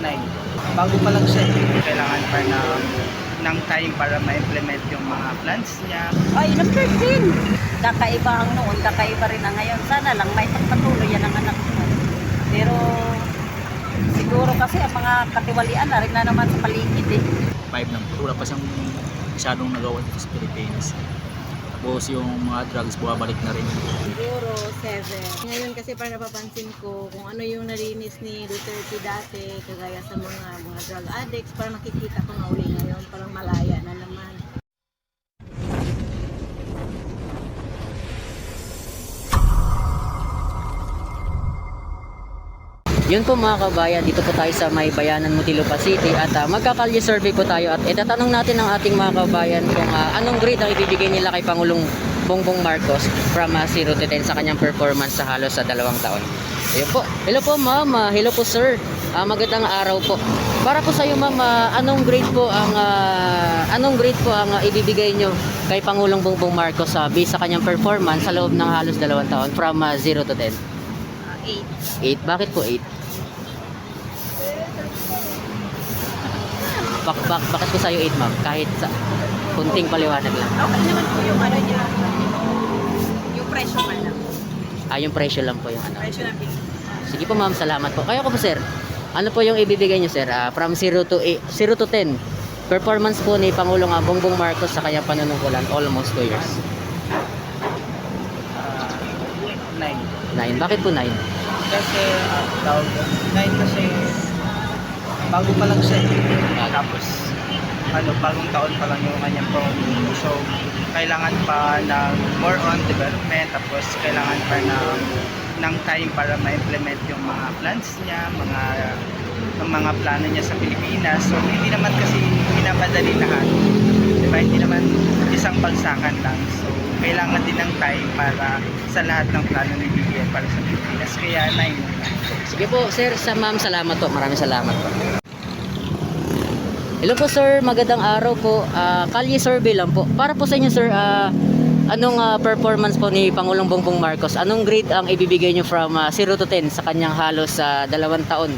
9. Bago pa lang siya, kailangan pa ng time para ma-implement yung mga plans niya. Ay, number 13. Kakaiba ang noon, kakaiba rin ang ngayon. Sana lang may pagpatuloy yan ang anak mo. Pero siguro kasi ang mga katiwalian na rin na naman sa paligid eh. 5 lang. Wala pa siyang masyadong nagawa dito sa Pilipinas. Tapos yung mga drugs, bumabalik na rin. Siguro 7. Ngayon kasi parang napapansin ko kung ano yung narinis ni Duterte dati, kagaya sa mga drug addicts, parang nakikita ko na uli ngayon, parang malaya na naman. Yun po mga kabayan, dito po tayo sa may bayanan Muntinlupa City at magkakalye survey po tayo at itatanong natin ang ating mga kabayan kung anong grade ang ibibigay nila kay Pangulong Bongbong Marcos from 0 to 10 sa kanyang performance sa halos sa 2 taon. Ayun po. Hello po ma'am, hello po sir. Magandang araw po. Para po sa iyo ma'am, anong grade po ang ibibigay nyo kay Pangulong Bongbong Marcos based sa kanyang performance sa loob ng halos 2 taon from 0 to 10? 8. 8. Bakit po 8? Bakit ko sa'yo 8 ma'am? Kahit sa kunting paliwanag lang. Okay naman po yung ano niya. Yung presyo man lang. Yung presyo lang po yung ano. Presyo ng bigay. Sige po ma'am, salamat po. Kayo ko po sir, ano po yung ibibigay nyo sir? From 0 to 10. Performance po ni Pangulong Bongbong Marcos sa kanyang panunungkulan, almost 2 years. 9. 9. Bakit po 9? Kasi, tawag doon, 9 kasi bago pa lang siya. Tapos, bagong taon pa lang yung kanyang pamumuno. So, kailangan pa ng more on development. Tapos, kailangan pa ng time para ma-implement yung mga plans niya, mga plano niya sa Pilipinas. So, hindi naman kasi pinapadali lahat. Diba? Hindi naman isang bagsakan lang. So, kailangan din ng time para sa lahat ng plano ni BBM para sa Pilipinas. Kaya 9. Sige po sir, ma'am, salamat po. Maraming salamat po. Hello po sir, magandang araw po. Kalye survey lang po. Para po sa inyo sir, anong performance po ni Pangulong Bongbong Marcos? Anong grade ang ibibigay nyo from 0 to 10 sa kanyang halos 2 taon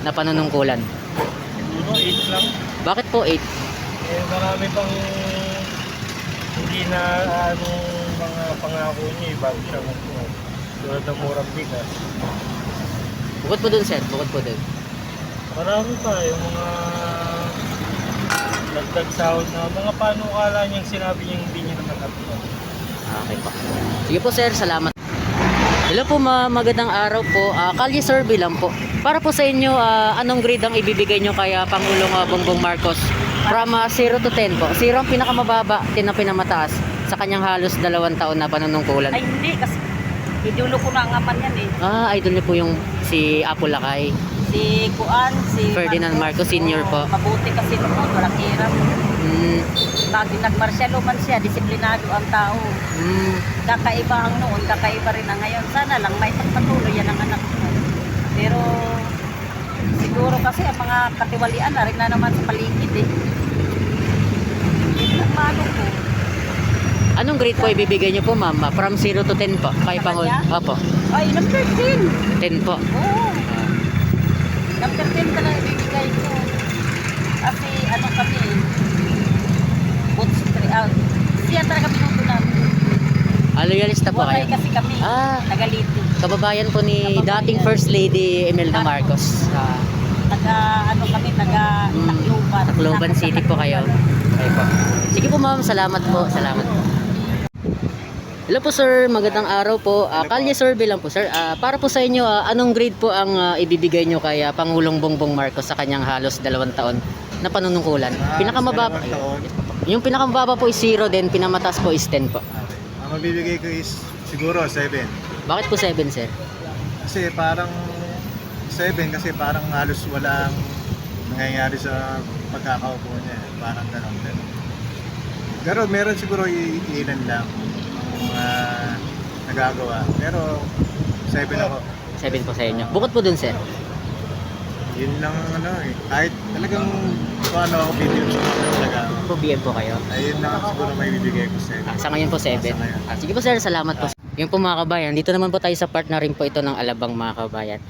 na panunungkulan? Siguro 8 lang. Bakit po 8? Marami pang hindi na mga pangako niya bago siya magpuno. Tulad ng murang bigas. Bukod po dun sir, bukod po dun. Marami pa yung mga dagdag sahod na mga panukala niyang sinabi niya hindi niya naman natupad. Okay po. Sige po sir, salamat. Hello po magandang araw po. Kalye survey lang po. Para po sa inyo, anong grade ang ibibigay nyo kay Pangulong Bongbong Marcos? From 0 to 10 po. 0 ang pinakamababa, 10 ang pinamataas sa kanyang halos 2 taon na panunungkulan. Ay hindi kasi idulo ko na ang aman yan eh. Idol niyo po yung si Apo Lakay. Si Kuan, si Ferdinand Marcos Sr. po. Mabuti kasi noon, walang hirap. Nagmarsyalo man siya, disiplinado ang tao. Kakaiba ang noon, kakaiba rin ang ngayon. Sana lang may pagpatuloy yan ang anak mo. Pero siguro kasi ang mga katiwalian na rin na naman sa paligid eh. Hindi lang mano po. Anong grade po ibibigay niyo po ma'am? From 0 to 10 po kay Pangulong. kanya? Opo, Ay, number 10. 10 po. Oo. Number 10 ka lang ibibigay ko. Kasi ano kami, siya talaga pinuto namin. Loyalista po Buhay kayo. kasi kami, Tagalito. Kababayan po ni dating First Lady Imelda Marcos. Taga Tacloban. Tacloban City po kayo. Okay po. Sige po ma'am, salamat po. Salamat po. Hello po sir, magandang araw po. Kalye survey lang po sir. Para po sa inyo, anong grade po ang ibibigay nyo kay Pangulong Bongbong Marcos sa kanyang halos 2 taon na panunungkulan? Pinakamababa. Yung pinakamababa po is 0, then pinamataas po is 10 po. Ang mabibigay ko is siguro 7. Bakit po 7 sir? Kasi parang 7 kasi parang halos walang nangyayari sa pagkakaupo niya. Parang ganun din. Pero meron siguro ilan lang ang nagagawa. Pero 7 ako. 7 po sa inyo. Bukod po dun sir. Yun lang kahit talagang kung ano ako video talaga. Po BM po kayo. Ayun lang siguro may bibigay ko 7. Sa ngayon po 7. Sige po sir, salamat po. Yung po mga kabayan, dito naman po tayo sa part na rin po ito ng Alabang mga kabayan.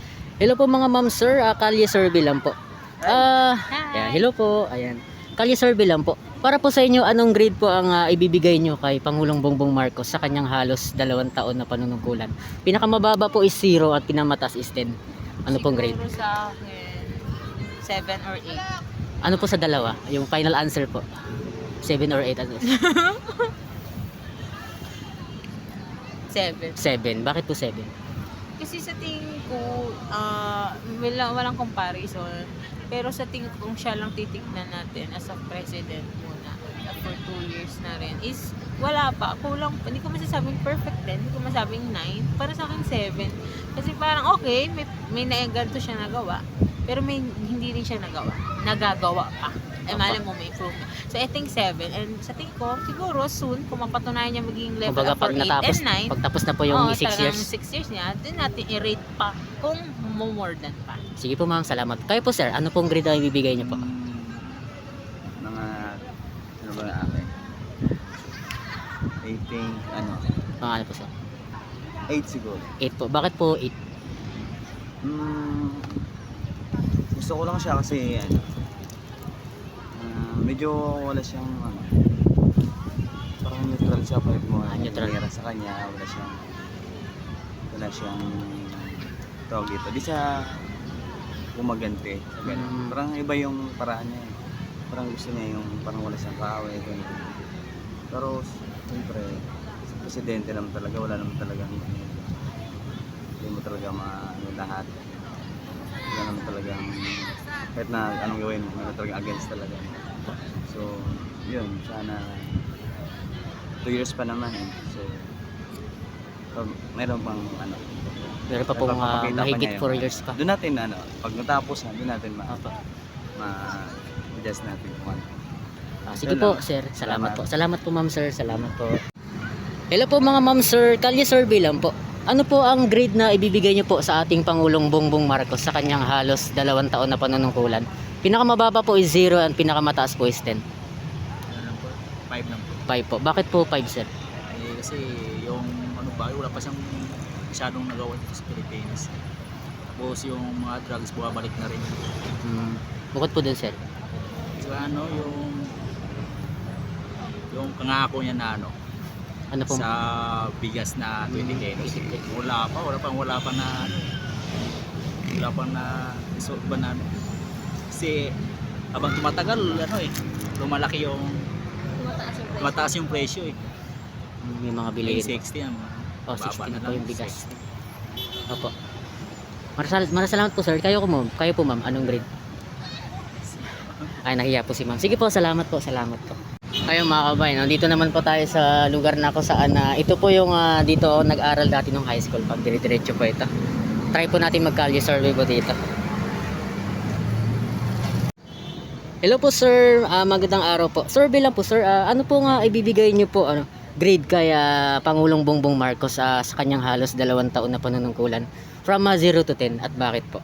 Hello po mga ma'am sir, kalye survey lang po. Yeah, hello po. Ayan. Kalye survey lang po. Para po sa inyo, anong grade po ang ibibigay nyo kay Pangulong Bongbong Marcos sa kanyang halos 2 taon na panunungkulan? Pinakamababa po is 0 at pinamataas is 10. Ano pong grade? Siguro sa akin, 7 or 8. Ano po sa dalawa? Yung final answer po. 7 or 8? Ano? 7. 7. Bakit po 7? Kasi sa tingin ko, walang comparison. Pero sa tingin ko, kung siya lang titignan natin as a president muna for 2 years na rin, is wala pa. Kulang, hindi ko masasabing perfect din. Hindi ko masasabing 9. Para sa akin, 7. Kasi parang okay, may naiganto siya nagawa. Pero may hindi rin siya nagagawa pa. Malay mo may improvement. So I think 7. And sa tingin ko, siguro soon, kung mapatunayan niya magiging level Kumbaga up for 8 and 9, pagtapos na po yung 6 years. 6 years niya, din natin i-rate pa kung more than pa. Sige po ma'am, salamat. Kayo po sir, ano pong grade ang ibibigay niyo po? Mga ano ba na akin? 18 ano? Mga ano po sir? 8 siguro. 8 po. Bakit po 8? Gusto ko lang siya kasi ano, medyo wala siyang ano, parang neutral siya pa mo. Neutral. Sa kanya wala siyang tawag dito. Di siya gumagante. Parang iba yung paraan niya. Parang gusto niya yung parang wala siyang kaaway. Pero siyempre sa presidente naman talaga wala naman talagang hindi mo talaga maano lahat. Wala naman talagang kahit na anong gawin mo, wala talagang against talaga. So, yun, sana 2 years pa naman eh. So, meron pang ano. Meron pa pong Papakita pa mahigit niya 4 years pa. Doon natin ano, pag natapos na, doon natin Opo. ma-adjust natin kung ano. Sige Yun po lang. sir, salamat Salamat. po. Salamat po ma'am sir, salamat po. Hello po mga ma'am sir, kalye survey lang po. Ano po ang grade na ibibigay niyo po sa ating Pangulong Bongbong Marcos sa kanyang halos 2 taon na panunungkulan? Pinakamababa po is 0 at pinakamataas po is 10. Ano lang po, 5 lang po. 5 po. Bakit po 5 sir? Kasi yung ano ba, wala pa siyang masyadong nagawa dito sa Pilipinas. Tapos yung mga drugs bumabalik na rin. Bukod po dun sir. So ano yung pangako niya na ano Ano po? sa bigas na 20 kilos. Wala pa na ano. Wala pa na so ba na ano. Kasi habang tumatagal ano lumalaki yung tumataas yung presyo eh. May mga bilihin. 60 yan. Oh, Baba 60 na na po lang, yung bigas. 60. Opo. Maraming po sir. Kayo po ma'am, anong grade? Ay, nahiya po si ma'am. Sige po, salamat po. Ayun mga kabayan, nandito naman po tayo sa lugar na ako saan ito po yung dito ako nag-aral dati nung high school. Pag dire-diretso po ito. Try po natin mag-kalye survey po dito. Hello po sir, magandang araw po. Survey lang po sir, ano po nga ibibigay niyo po grade kay Pangulong Bongbong Marcos sa kanyang halos 2 taon na panunungkulan from 0 to 10 at bakit po?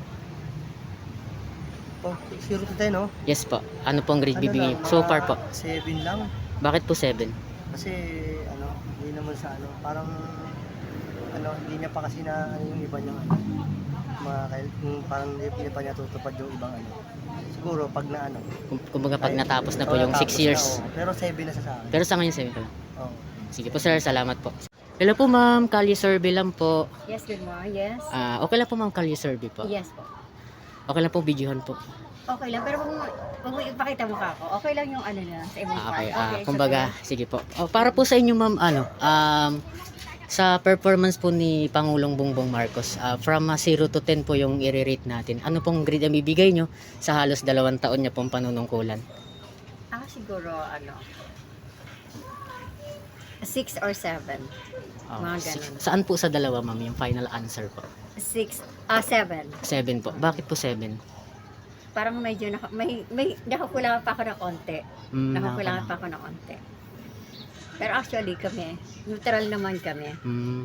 Oh, 0 to 10, no? Yes po. Ano pong grade bibigay so far po? 7 lang. Bakit po 7? Kasi, hindi naman sa parang, hindi niya pa kasi na, yung iba niyang, parang hindi pa niya tutupad yung ibang Siguro, pag na, Kumbaga pag natapos na po yung 6 tapos years. Na, pero 7 na sa akin. Pero sa ngayon 7 pa lang. Oo. Sige po sir, salamat po. Hello po ma'am, kalye survey lang po. Yes, good morning. Yes. Okay lang po ma'am, kalye survey po. Yes po. Okay lang po, videohan po. Okay lang, pero kung ipakita mo ka ako, okay lang yung na sa ibang Okay, part. kumbaga, sige po. Para po sa inyo ma'am, sa performance po ni Pangulong Bongbong Marcos, from 0 to 10 po yung i-rate natin. Ano pong grade ang bibigay nyo sa halos 2 taon niya pong panunungkulan? Siguro, 6 or 7. Mga ganun. Saan po sa dalawa ma'am, yung final answer po? 7. 7 po. Bakit po 7? Parang medyo, may nakakulangan pa ako ng konti. Nakakulangan pa ako ng konti. Pero actually kami, neutral naman kami.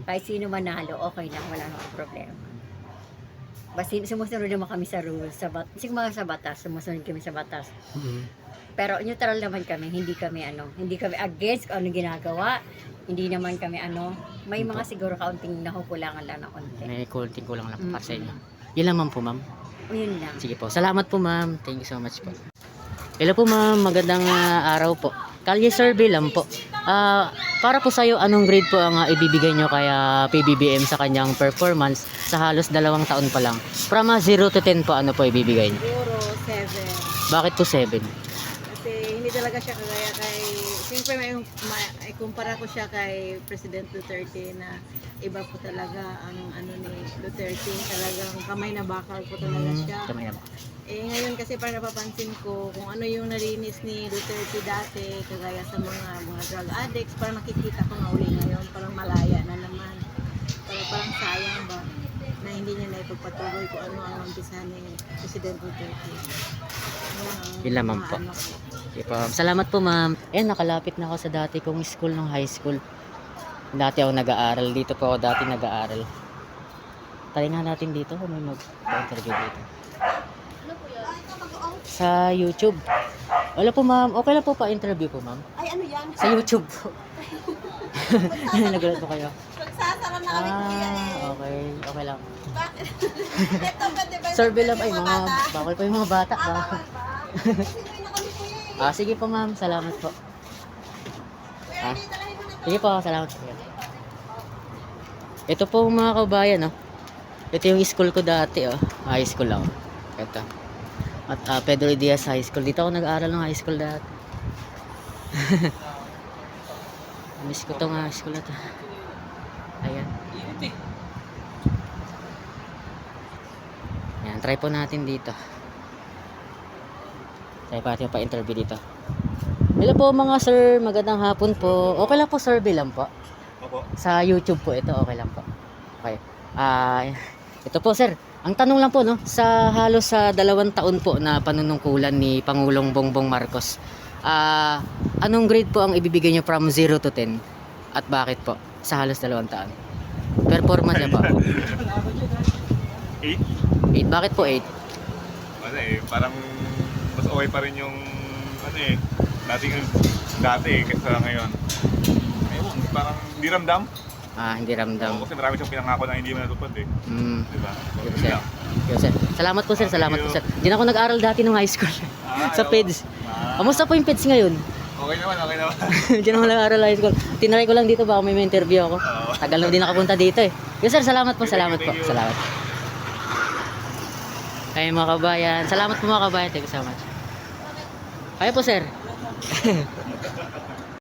Kahit sino manalo, okay lang, wala nang problema. Basta sumusunod naman kami sa rules, sa batas, sumusunod kami sa batas. Pero neutral naman kami, hindi kami against kung anong ginagawa. Hindi naman kami may mga siguro kaunting nakukulangan lang ng konti. May konting kulang lang po para sa inyo. Yun lang ma'am po ma'am. Yun lang. Sige po. Salamat po, ma'am. Thank you so much po. Hello po, ma'am. Magandang araw po. Kalye survey lang po. Para po sa'yo, anong grade po ang ibibigay nyo kaya PBBM sa kanyang performance sa halos 2 taon pa lang? From 0 to 10 po, ano po ibibigay nyo? Siguro 7. Bakit po 7? Kasi hindi talaga siya kagaya kay... Siyempre may kumpara ko siya kay President Duterte na iba po talaga ang ano ni Duterte. Talagang kamay na bakal po talaga siya. Kamay na ba? Ngayon kasi parang napapansin ko kung ano yung narinis ni Duterte dati, kagaya sa mga drug addicts, parang nakikita ko na uli ngayon, parang malaya na naman. Parang sayang ba na hindi niya na ipagpatuloy kung ano ang umpisa ni President Duterte. Yun lamang po. Okay po. Salamat po, ma'am. Nakalapit na ako sa dati kong school nung high school. Dati ako nag-aaral. Dito po ako dati nag-aaral. Try nga natin dito kung may mag-interview dito. Sa YouTube. Wala po, ma'am. Okay lang po pa-interview po, ma'am. Ay, ano yan? Sa YouTube po. Nagulat po kayo. Magsasara na kami Okay. Okay lang. Bakit? Ito ba, diba? Survey lang. Ay, bawal po yung mga bata. Bawal. Kasi may na kami kuya eh. Sige po, ma'am. Salamat po. Kuya, hindi talahin mo na Sige po, salamat po. Ito po mga kabayan, no? Ito yung school ko dati, oh. High school lang. Ito. At Pedro Diaz High School. Dito ako nag-aaral ng high school dati. Miss ko tong high school na to. Ayan. Ayan, try po natin dito. Try po natin pa-interview dito. Hello po mga sir, magandang hapon po. Okay lang po, survey lang po. Opo. Sa YouTube po ito, okay lang po. Okay. Ito po sir, ang tanong lang po no, sa halos sa 2 taon po na panunungkulan ni Pangulong Bongbong Marcos, anong grade po ang ibibigay nyo from 0 to 10? At bakit po sa halos 2 taon? Performance niya po. 8? 8. Bakit po 8? Kasi parang mas okay pa rin yung dati kaysa ngayon. Ayun, parang hindi ramdam. Hindi ramdam. Kasi marami siyang pinangako na hindi mo natupad eh. Diba? Yun, sir. Yun, sir. Salamat po sir, salamat po sir. Diyan ako nag-aral dati nung high school. Sa PEDS. Kamusta po yung PEDS ngayon? Okay naman, okay naman. Diyan ako nag-aral high school. Tinry ko lang dito, baka may interview ako. Tagal na din nakapunta dito eh. Yes sir, salamat po, salamat po. Salamat. Ay mga kabayan. Salamat po mga kabayan. Thank you so much. Kaya po sir.